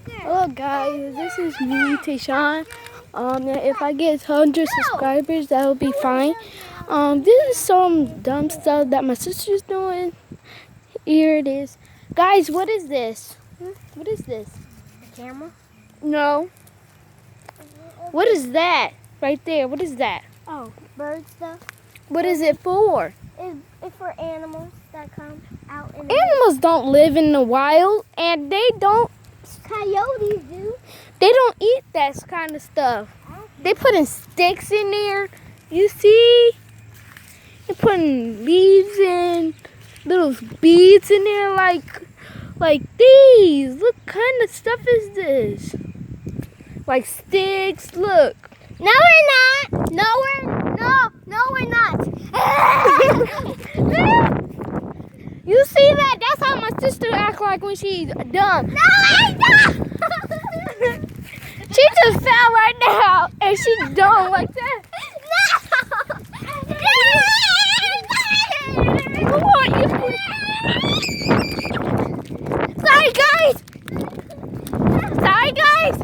Hello guys, this is me, Tayshawn. If I get 100 subscribers, that'll be fine. This is some dumb stuff that my sister's doing. Here it is. Guys, what is this? What is this? A camera? No. What is that? Right there, what is that? Oh, bird stuff. What is it for? It's for animals that come out in Animals don't live in the wild, and they don't Coyotes do. eat that kind of stuff. They putting sticks in there. You see? They're putting leaves and little beads in there like these. Look, what kind of stuff is this? Like sticks, look. No, we're not. No, we're not. You see that? That's how my sister acts like when she's done. No, I don't. She just fell right now and she's done like that. Come on, you. Sorry, guys. Sorry, guys.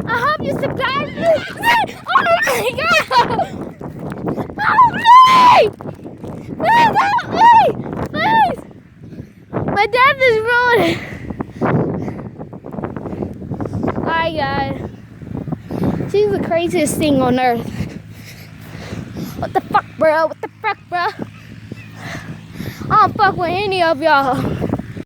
I hope you survived this. Oh my God. Help me! Please help me! Please! My death is ruined. Alright, guys. She's the craziest thing on earth. What the fuck, bro? What the fuck, bro? I don't fuck with any of y'all.